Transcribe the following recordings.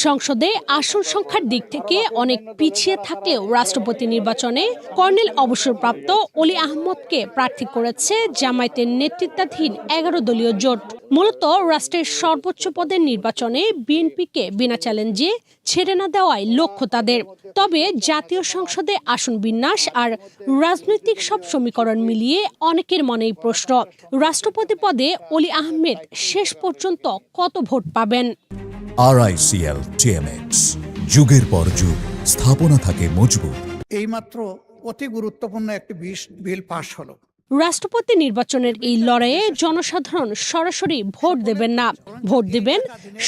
সংসদে আসন সংখ্যার দিক থেকে অনেক পিছিয়ে থাকলেও রাষ্ট্রপতি নির্বাচনে কর্নেল অবসরপ্রাপ্ত অলি আহমদকে প্রার্থী করেছে জামায়াতের নেতৃত্বাধীন ১১ দলীয় জোট। মূলত রাষ্ট্রের সর্বোচ্চ পদের নির্বাচনে বিএনপিকে বিনা চ্যালেঞ্জে ছেড়ে না দেওয়াই লক্ষ্য তাদের। তবে জাতীয় সংসদে আসন বিন্যাস আর রাজনৈতিক সব সমীকরণ মিলিয়ে অনেকের মনেই প্রশ্ন, রাষ্ট্রপতি পদে অলি আহমেদ শেষ পর্যন্ত কত ভোট পাবেন। RICL TMX, যুগের পর যুগ স্থাপনা থাকে মজবুত। এইমাত্র অতি গুরুত্বপূর্ণ একটি বিল পাশ হলো। রাষ্ট্রপতি নির্বাচনের এই লড়াইয়ে জনসাধারণ সরাসরি ভোট দেবেন না, ভোট দেবেন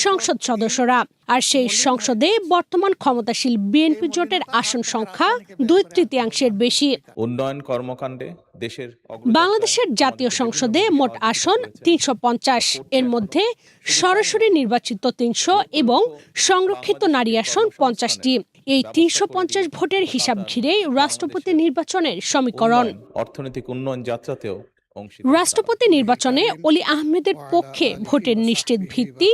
সংসদ সদস্যরা। আর সেই সংসদে বর্তমান ক্ষমতাশীল বিএনপি জোটের আসন সংখ্যা 2/3 বেশি। উন্নয়ন কর্মকাণ্ডে বাংলাদেশের জাতীয় সংসদে মোট আসন 350, এর মধ্যে সরাসরি নির্বাচিত 300 এবং সংরক্ষিত নারী আসন 50টি। এই 350 ভোটের হিসাব ঘিরেই রাষ্ট্রপতি নির্বাচনের সমীকরণ। অর্থনৈতিক উন্নয়ন যাত্রাতেও রাষ্ট্রপতি নির্বাচনে অলি আহমেদের পক্ষে ভোটের নিশ্চিত ভিত্তি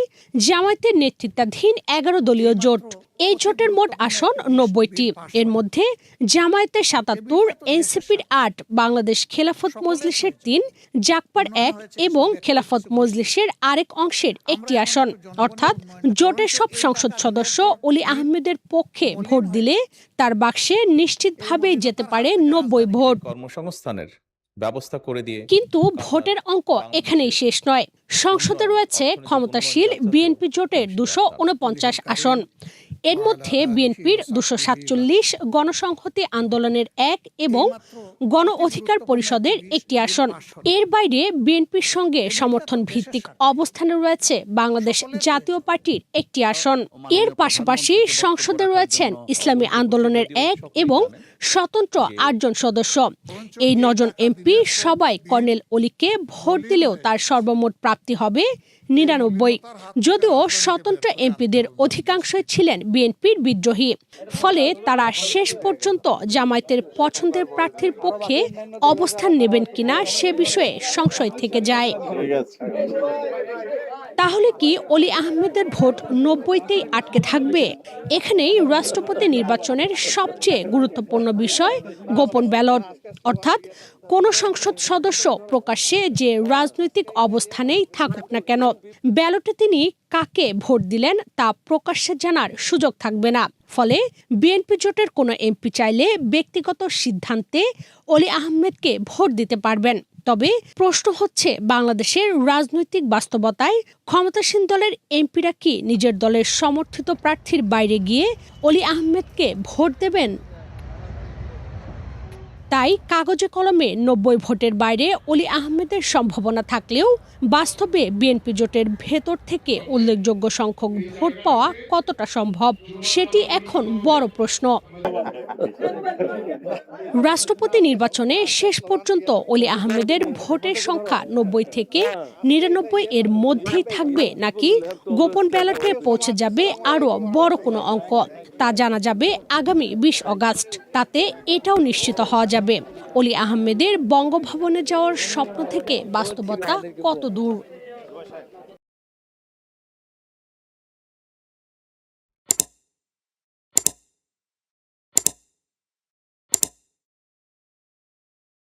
জামায়াতের নেতৃত্বাধীন 11 দলীয় জোট। এই জোটের মোট আসন 90টি, এর মধ্যে জামায়াতের 77, এনসিপির 8, বাংলাদেশ খেলাফত মজলিসের 3, জাগপার 1 এবং খেলাফত মজলিসের আরেক অংশের একটি আসন। অর্থাৎ জোটের সব সংসদ সদস্য অলি আহমেদের পক্ষে ভোট দিলে তার বাক্সে নিশ্চিতভাবেই যেতে পারে 90 ভোট। কর্মসংস্থানের ব্যবস্থা করে দিয়ে কিন্তু ভোটের অঙ্ক এখানেই শেষ নয়। সংসদে রয়েছে ক্ষমতাশীল বিএনপি জোটের 249 আসন। এর মধ্যে বিএনপির 247, গণসংহতি আন্দোলনের 1 এবং গণ অধিকার পরিষদের একটি আসন। এর বাইরে বিএনপির সঙ্গে সমর্থন ভিত্তিক অবস্থানে রয়েছে বাংলাদেশ জাতীয় পার্টির একটি আসন। এর পাশাপাশি সংসদে রয়েছেন ইসলামী আন্দোলনের 1 এবং স্বতন্ত্র 8 জন সদস্য। এই 9 জন এমপি সবাই কর্নেল অলিকে ভোট দিলেও তার সর্বমোট প্রাপ্তি হবে 99। যদিও স্বতন্ত্র এমপিদের অধিকাংশই ছিলেন বিএনপির বিদ্রোহী, ফলে তারা শেষ পর্যন্ত জামায়াতের পছন্দের প্রার্থীর পক্ষে অবস্থান নেবেন কিনা সে বিষয়ে সংশয় থেকে যায়। তাহলে কি অলি আহমেদের ভোট 90তেই আটকে থাকবে? এখানেই রাষ্ট্রপতি নির্বাচনের সবচেয়ে গুরুত্বপূর্ণ বিষয় গোপন ব্যালট। অর্থাৎ কোন সংসদ সদস্য প্রকাশ্যে যে রাজনৈতিক অবস্থানেই থাকুক না কেন, ব্যালটে তিনি কাকে ভোট দিলেন তা প্রকাশ্যে জানার সুযোগ থাকবে না। ফলে বিএনপি জোটের কোনো এমপি চাইলে ব্যক্তিগত সিদ্ধান্তে অলি আহমেদকে ভোট দিতে পারবেন। তবে প্রশ্ন হচ্ছে, বাংলাদেশের রাজনৈতিক বাস্তবতায় ক্ষমতাসীন দলের এমপিরা কি নিজের দলের সমর্থিত প্রার্থীর বাইরে গিয়ে অলি আহমেদকে ভোট দেবেন? তাই কাগজে কলমে 90 ভোটের বাইরে অলি আহমেদের সম্ভাবনা থাকলেও বাস্তবে বিএনপি জোটের ভেতর থেকে উল্লেখযোগ্য সংখ্যক ভোট পাওয়া কতটা সম্ভব, সেটি এখন বড় প্রশ্ন। রাষ্ট্রপতি নির্বাচনে শেষ পর্যন্ত অলি আহমেদের ভোটের সংখ্যা 90 থেকে 99 এর মধ্যেই থাকবে, নাকি গোপন ব্যালটে পৌঁছে যাবে আরও বড় কোনো অঙ্ক, তা জানা যাবে আগামী 20 অগাস্ট। তাতে এটাও নিশ্চিত হওয়া যাবে অলি আহমেদের বঙ্গভবনে যাওয়ার স্বপ্ন থেকে বাস্তবতা কত দূর।